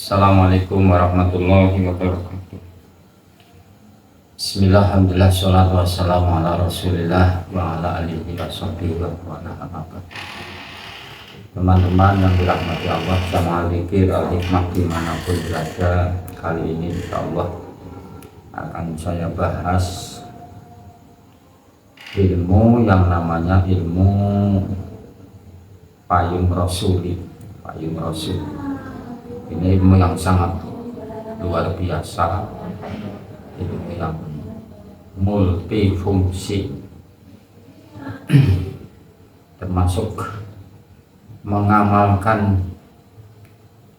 Assalamualaikum warahmatullahi wabarakatuh. Bismillah, alhamdulillah, sholatu wassalamu ala rasulillah wa ala alihi wa sahbihi wa ala. Teman-teman yang dirahmati Allah, sama al-zikir al-hikmah dimanapun berada, kali ini insya Allah akan saya bahas ilmu yang namanya ilmu payung rasuli. Payung rasul ini ilmu yang sangat luar biasa, ilmu yang multifungsi, termasuk mengamalkan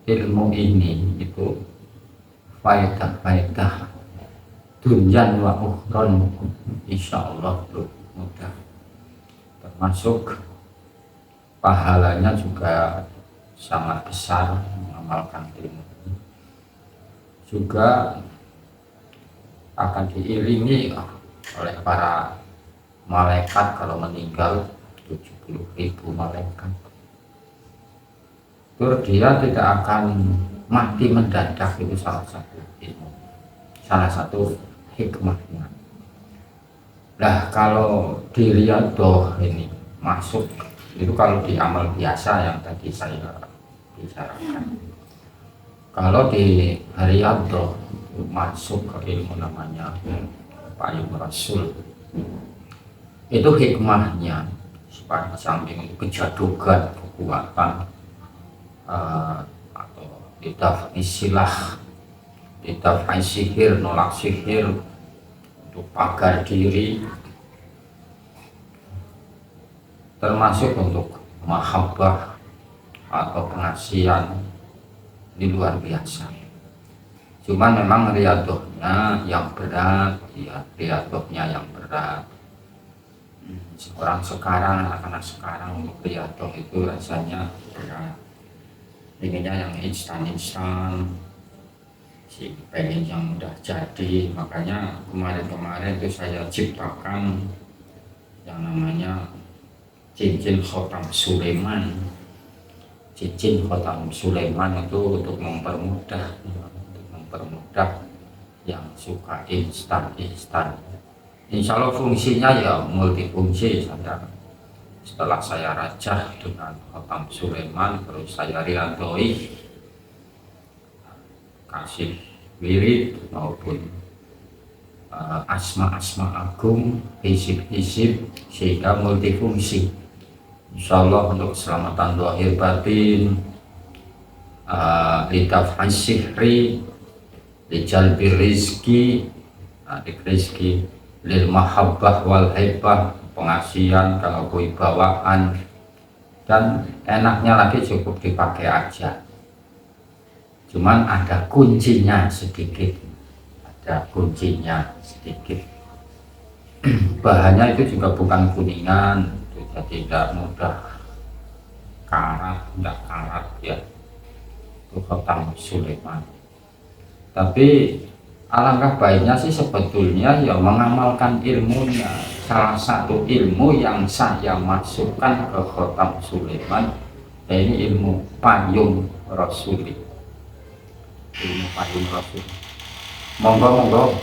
ilmu ini itu faedah-faedah dunyan wa ukhron, insyaallah mudah, termasuk pahalanya juga sangat besar mengamalkan ilmu ini. Juga akan diiringi oleh para malaikat kalau meninggal, 70.000 malaikat. Terus dia tidak akan mati mendadak, itu salah satu ilmu, salah satu hikmahnya. Nah, kalau di Riyadhah ini masuk, itu kalau di amal biasa yang tadi saya bicarakan. Kalau di Riyadhah masuk ke ilmu namanya payung rasul, itu hikmahnya supaya samping kejadukan, kekuatan, atau didafai silah, didafai sihir, nolak sihir, untuk pagar diri, termasuk untuk mahabbah atau pengasihan, ini luar biasa. Cuman memang riyadhahnya yang berat, ya riyadhahnya yang berat. Orang sekarang, anak-anak sekarang untuk riyadhah itu rasanya berat. Inginnya yang instan-instan, si pengen yang mudah jadi. Makanya kemarin-kemarin itu saya ciptakan yang namanya cincin khotam Sulaiman. Cincin khotam Sulaiman itu untuk mempermudah yang suka instan. Insya Allah fungsinya ya multifungsi. Setelah saya rajah dengan khotam Sulaiman, terus saya riyadhoi, kasih wirid maupun asma-asma agung, hisib-hisib, sehingga multifungsi. Insya Allah untuk keselamatan zahir batin, lidaf'an sihri, lijalbir rizki, rizki, lil mahabbah wal haibah, pengasihan, kalau kewibawaan, dan enaknya lagi cukup dipakai aja. Cuman ada kuncinya sedikit, bahannya itu juga bukan kuningan, jadi tidak mudah karat ya, itu khotam Sulaiman. Tapi alangkah baiknya sih sebetulnya ya mengamalkan ilmunya. Salah satu ilmu yang saya masukkan ke khotam Sulaiman, ini ilmu payung rasuli, ilmu payung rasul. Monggo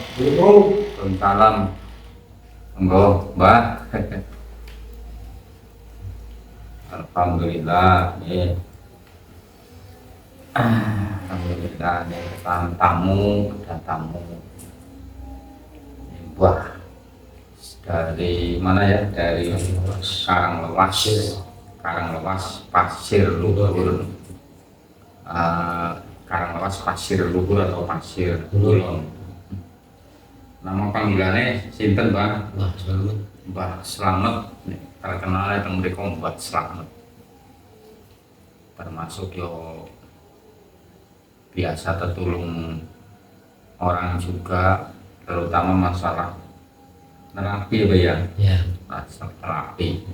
salam, monggo Mbah. Alhamdulillah ya. Alhamdulillah nih, tamu Wah, dari mana ya? Dari Karanglewas Pasir Luhur, Karanglewas Pasir Luhur atau Pasir Kulon. Nama panggilannya sinten, Mbah? Mbah Slamet. Terkenal ya mereka membuat Slamet, termasuk yo biasa tertulung orang juga, terutama masalah terapi ya, masalah terapi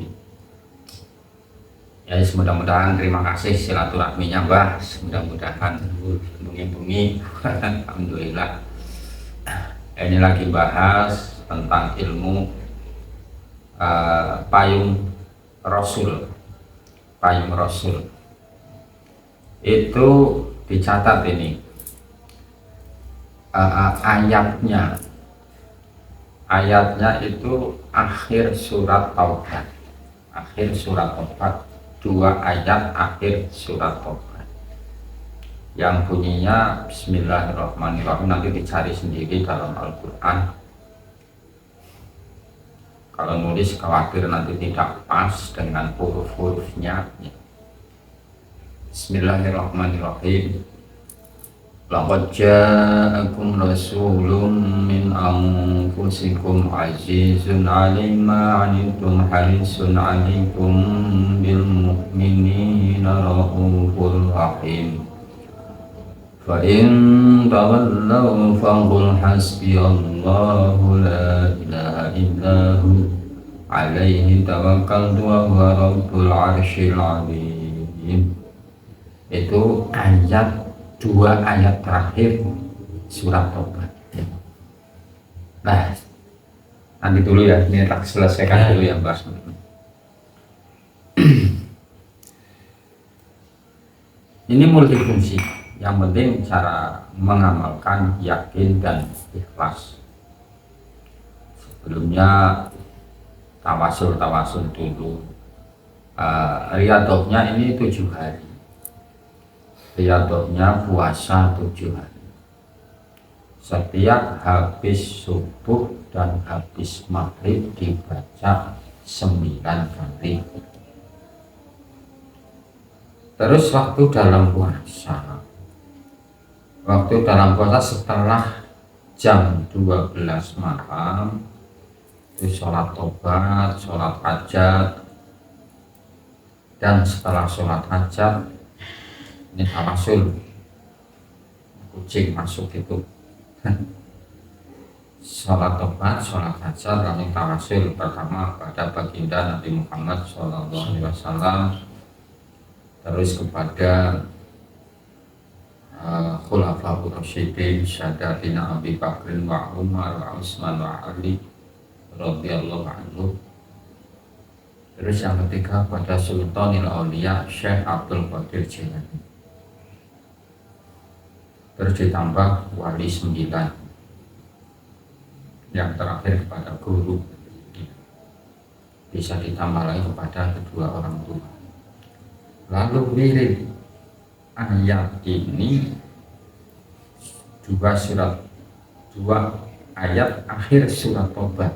ya. Mudah-mudahan, terima kasih silaturahminya Mbah, mudah-mudahan bungi-bungi. Alhamdulillah. Ini lagi bahas tentang ilmu payung rasul. Itu dicatat ini ayatnya itu akhir surat Taubat, dua ayat akhir surat Taubat yang bunyinya Bismillahirrahmanirrahim. Nanti dicari sendiri dalam Al-Quran. Kalau nulis khawatir nanti tidak pas dengan huruf-hurufnya. Bismillahirrahmanirrahim. Laqad ja'akum rasulun min anfusikum azizun 'alaihi ma 'anittum harisun 'alaikum bil mu'minina raufur rahim. Fa in tawallaw faqul hasbiyallahu la ilaha illa hu 'alaihi tawakkaltu wa huwa rabbul 'arsyil 'azim. Itu dua ayat terakhir surat Taubat. Nah, nanti dulu ya, ini tak selesaikan dulu ya, Mbak. Ini multifungsi. Yang penting cara mengamalkan, yakin dan ikhlas. Sebelumnya tawasul dulu. Riyadhahnya ini 7 hari. Riyadhahnya puasa 7 hari. Setiap habis subuh dan habis maghrib dibaca 9 kali. Terus waktu dalam puasa setelah jam 12 malam itu sholat tobat, sholat hajat, dan setelah sholat hajat ini tawasul, kucing masuk itu. Sholat tobat, sholat hajat, lalu tawasul pertama pada baginda Nabi Muhammad SAW, terus kepada khulafaur rasyidin Syadatina Abi Bakrin wa Umar wa Utsman wa Ali radhiyallahu anhu. Terus yang ketiga pada Sultanil Auliya Syekh Abdul Qadir Jailani. Terus ditambah wali 9. Yang terakhir kepada guru. Bisa ditambah lagi kepada kedua orang tua. Lalu wirid ayat ini dua ayat akhir surat Taubat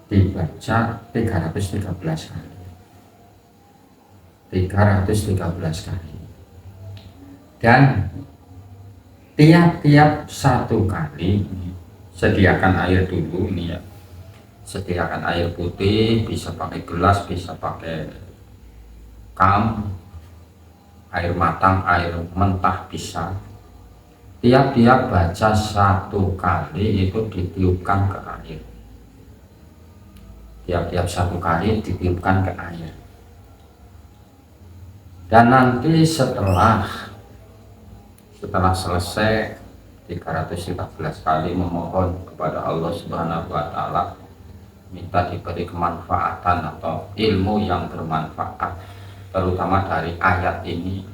dibaca 313 kali. 313 kali. Dan tiap-tiap satu kali sediakan air dulu ini ya. Sediakan air putih, bisa pakai gelas, bisa pakai kam, air matang, air mentah bisa. Tiap-tiap baca satu kali itu ditiupkan ke air. Tiap-tiap satu kali ditiupkan ke air. Dan nanti setelah selesai 313 kali memohon kepada Allah Subhanahu wa Ta'ala, minta diberi kemanfaatan atau ilmu yang bermanfaat, terutama dari ayat ini.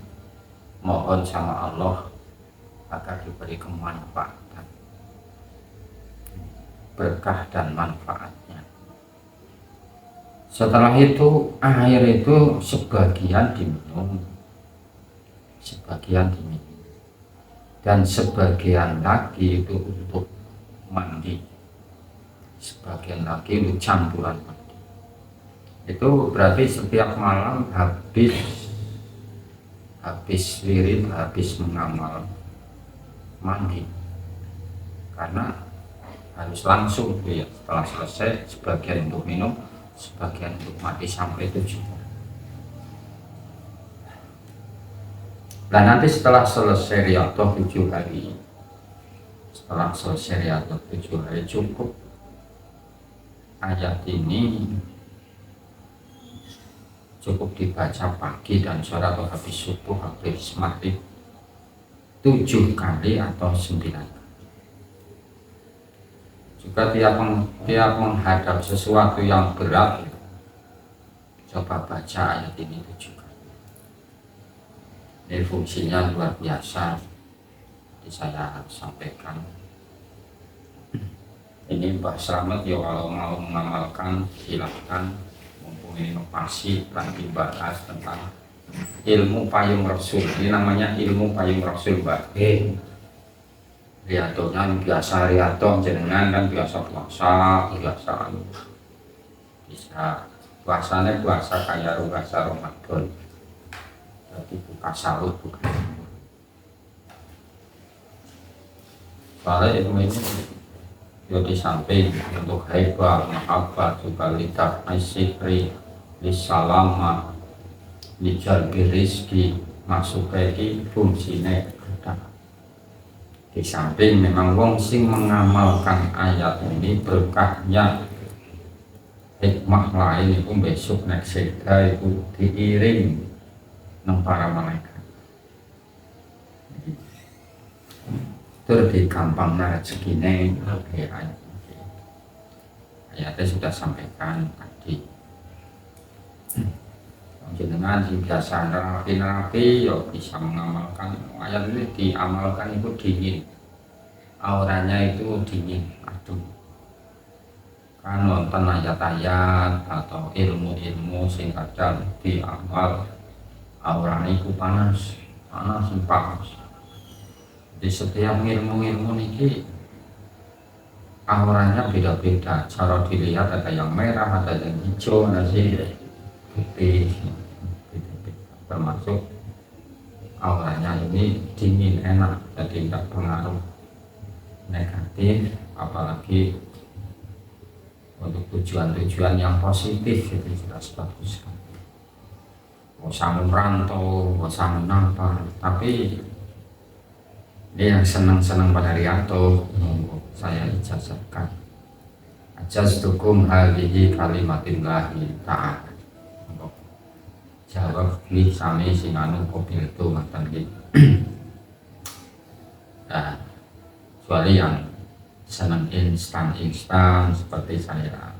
Mohon sama Allah agar diberi kemanfaatan, berkah dan manfaatnya. Setelah itu air itu sebagian diminum, dan sebagian lagi itu untuk mandi, sebagian lagi untuk campuran mandi. Itu berarti setiap malam habis wirid, habis mengamal mandi, karena harus langsung ya. Setelah selesai sebagian untuk minum, sebagian untuk mandi sampai 7. Dan nanti setelah selesai riyadhah 7 hari, cukup ayat ini cukup dibaca pagi dan sore atau habis subuh, habis maghrib 7 kali atau 9 kali. Juga tiap menghadap sesuatu yang berat, coba baca ayat ini 7 kali. Ini fungsinya luar biasa. Jadi saya sampaikan. Ini Mbah Slamet ya kalau mau mengamalkan silahkan, mumpung ini inovasi lagi bahas tentang ilmu payung rasul. Ini namanya ilmu payung rasul, Mbak. Riatonya biasa riato jenengan kan biasa puasa, biasa bisa puasanya puasa kayak puasa Ramadan. Jadi buka sahur bukan. Soalnya ilmu ini di samping untuk haibah, mahabbah, juga lidah, isikri, lisalama, lijalbi rizki, masuk lagi fungsinya ada. Di samping memang wong sing mengamalkan ayat ini berkahnya hikmah lain itu besok nek seda itu diiring nang para malaikat. Lebih gampang rezekine. Ayatnya sudah sampaikan tadi. Jenengan sing biasa nerapi ya bisa mengamalkan ayat ini. Diamalkan itu dingin, auranya itu dingin, aduh. Kan nonton ayat-ayat atau ilmu-ilmu sing kadang diamal auranya itu panas panas. Di setiap ilmu-ilmu ini auranya beda-beda. Cara dilihat ada yang merah, ada yang hijau, nasi putih, termasuk auranya ini dingin enak, jadi tidak pengaruh negatif, apalagi untuk tujuan-tujuan yang positif itu jelas bagus. Bosan merantau, bosan menapa, tapi dia yang senang-senang pada Rianto, saya ijazahkan. Ajaztukum hadhihi kalimatillahi ta'ala. Jawab li sami sinanu kopil itu matan gitu. Nah, kecuali yang senang instan seperti saya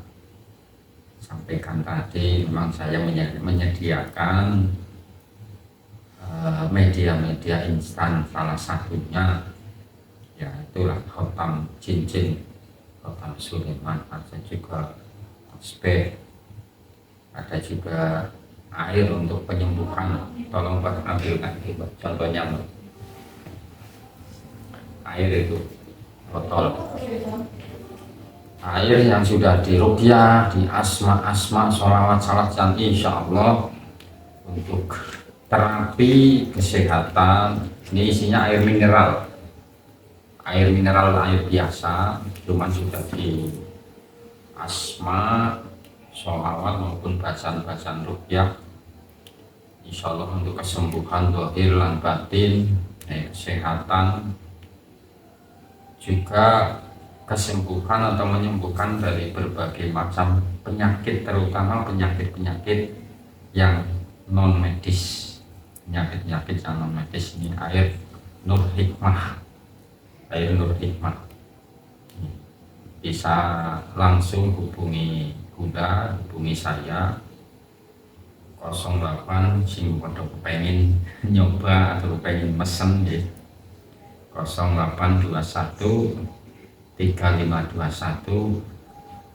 sampaikan tadi, memang saya menyediakan media-media instan, salah satunya ya itulah khotam cincin, khotam Sulaiman, ada juga tasbih, ada juga air untuk penyembuhan. Tolong Pak ambilkan contohnya, air itu botol air yang sudah diruqyah, di asma sholawat salat dan insya Allah untuk terapi kesehatan. Ini isinya air mineral, air biasa, cuman sudah di asma sholawat maupun bacaan ruqyah, insya Allah untuk kesembuhan zahir lan batin, kesehatan, juga kesembuhan atau menyembuhkan dari berbagai macam penyakit, terutama penyakit yang non medis. Penyakit yang non medis ini air nur hikmah, bisa langsung hubungi saya 08 sing padha pengen nyoba atau pengen mesen ya, 0821 3521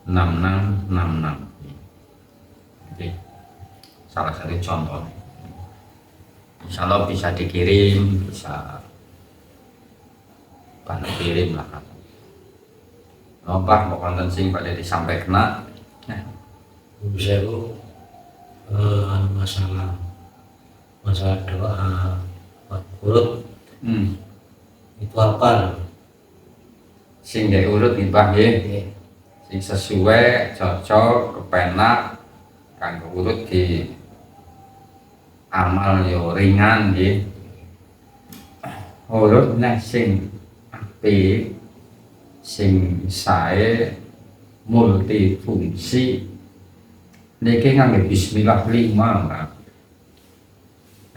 6666. Jadi salah satu contoh. Insya Allah bisa dikirim, bisa bantu kirim lah. Apa konten sing pada disampaikan nak? Bisa bu, masalah doa urut itu apa? Sing dari urut nih Pak ya, sing sesuai, cocok, kepenak, kan urut di amal yo ringan ya. Urut nek sing apik, sing sae multifungsi niki ngangge bismillah 5 Pak.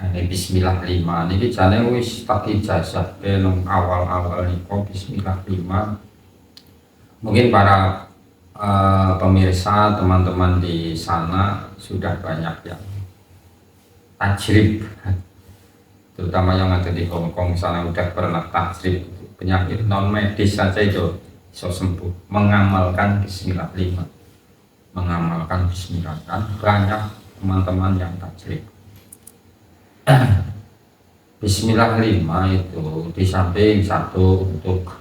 Ini bismillah 5 niki jane wis tak ijazah nang awal-awal niku bismillah 5. Mungkin para pemirsa, teman-teman di sana sudah banyak yang tajrib. terutama yang ada di Hong Kong sana udah pernah tajrib penyakit non medis saja itu bisa sembuh mengamalkan Bismillah 5, mengamalkan Bismillah. Kan banyak teman-teman yang tajrib Bismillah 5 itu di samping satu untuk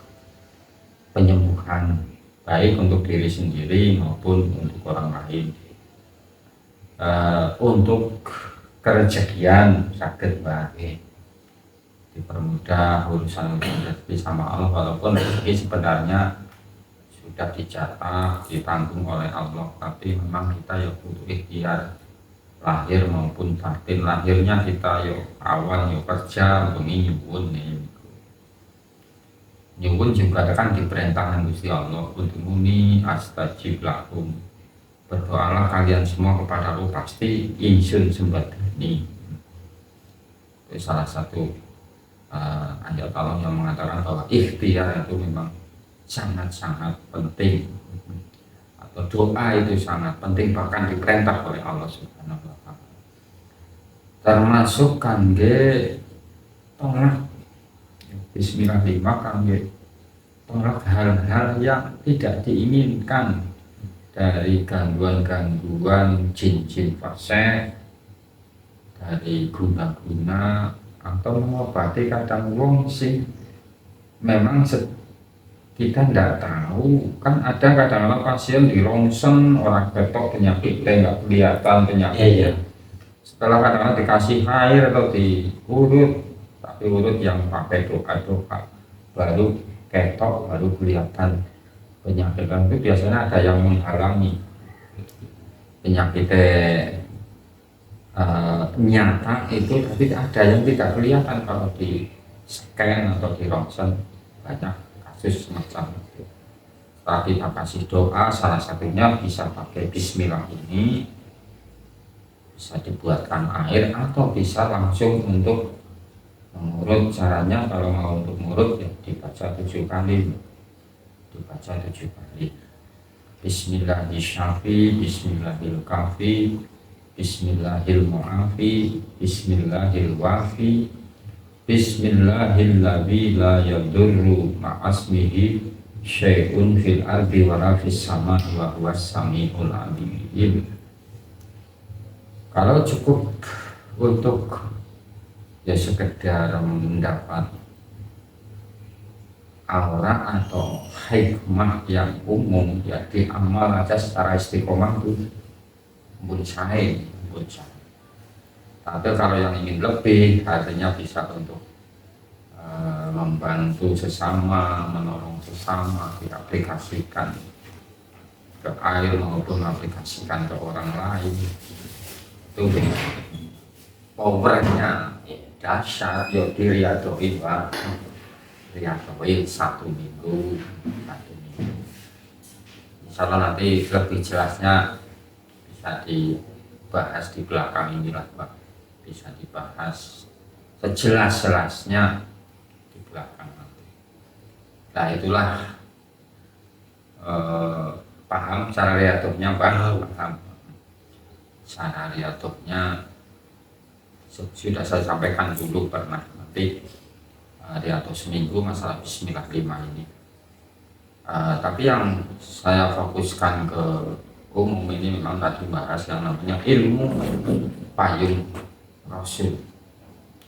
penyembuhan baik untuk diri sendiri maupun untuk orang lain, untuk kerezekian sakit baik dipermudah urusan rezeki sama Allah, walaupun rezeki sebenarnya sudah dicatat ditanggung oleh Allah, tapi memang kita ya butuh ikhtiar lahir maupun batin. Lahirnya kita yo awan yo kerja bengi nyuwun juga kan diperintahkan Gusti Allah untuk muni astajib lakum, berdoalah kalian semua kepada Allah pasti insun sembadani. Itu salah satu ayat Allah yang mengatakan bahwa ikhtiar itu memang sangat-sangat penting, atau doa itu sangat penting, bahkan diperintah oleh Allah Subhanahu wa Ta'ala. Termasuk kangge tolak Bismillah 5 kangge tolak hal-hal yang tidak diinginkan dari gangguan-gangguan jin-jin fasik, dari guna-guna, atau mengobati kadang wong sing memang kita tidak tahu. Kan ada kadang-kadang pasien di rongsen orang ketok penyakit nggak kelihatan penyakitnya. Setelah kadang-kadang dikasih air atau diurut, tapi urut yang pakai doa-doa baru ketok, baru kelihatan penyakit. Dan itu biasanya ada yang menghalangi penyakitnya nyata itu, tapi ada yang tidak kelihatan kalau di scan atau di rongsen. Banyak kasus semacam itu. Setelah kita kasih doa, salah satunya bisa pakai Bismillah ini, bisa dibuatkan air atau bisa langsung untuk mengurut. Caranya kalau mau untuk mengurut ya dibaca 7 kali, dibaca 7 kali. Bismillahirrahmanirrahim, Bismillahirrahmanirrahim, Bismillahirrahmanirrahim, Bismillahirrahmanirrahim, Bismillahilladzi la yadurru ma'asmihi syai'un fil ardi wa la fis samaa'i wa huwas samiul alim. Kalau cukup untuk ya sekedar mendapat aura atau hikmah yang umum, ya diamal aja secara istiqomah itu buncai. Tapi kalau yang ingin lebih, artinya bisa untuk membantu sesama, menolong sesama, diaplikasikan ke air maupun aplikasikan ke orang lain. Itu powernya dahsyat. Yo diriadoin Pak, diriadoin 1 minggu. Insyaallah nanti lebih jelasnya bisa dibahas di belakang ini lah Pak, bisa dibahas sejelas-jelasnya di belakang nanti. Nah itulah paham cara riadahnya Pak? Paham. Cara riadahnya sudah saya sampaikan dulu pernah, nanti riadah seminggu masalah Bismillah 5 ini. Tapi yang saya fokuskan ke umum ini memang tadi bahas yang namanya ilmu payung Rasul.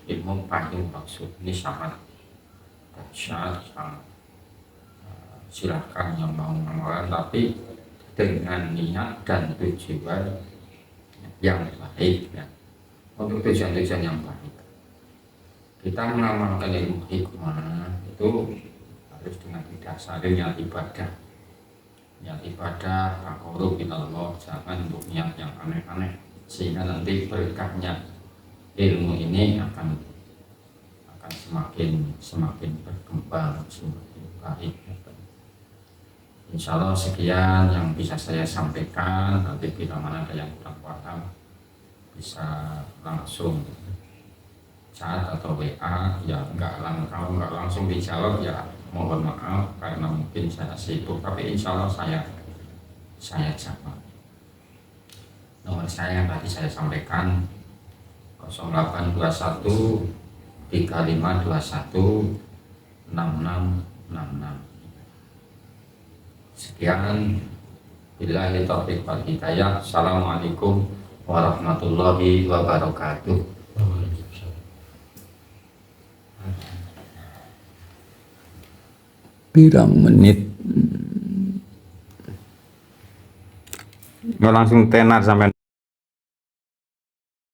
Ilmu payung Rasul ini sangat dahsyat, sangat silakan yang mau mengamalkan, tapi dengan niat dan tujuan yang baik ya. Untuk tujuan-tujuan yang baik kita mengamalkan ilmu hikmah itu harus dengan didasari niat ibadah. Niat ibadah taqarrub ila Allah, jangan untuk niat yang aneh-aneh, sehingga nanti berkahnya ilmu ini akan semakin berkembang, semakin baik. Insya Allah sekian yang bisa saya sampaikan. Nanti bila mana ada yang kurang paham bisa langsung chat atau WA, ya kalau nggak langsung dijawab ya mohon maaf karena mungkin saya sibuk, tapi insya Allah saya jawab. Nomor saya yang tadi saya sampaikan 0821 35216666. Sekian, billahi taufiq wal hidayah. Assalamualaikum warahmatullahi wabarakatuh. Pirang menit? Nggak langsung tenar sampai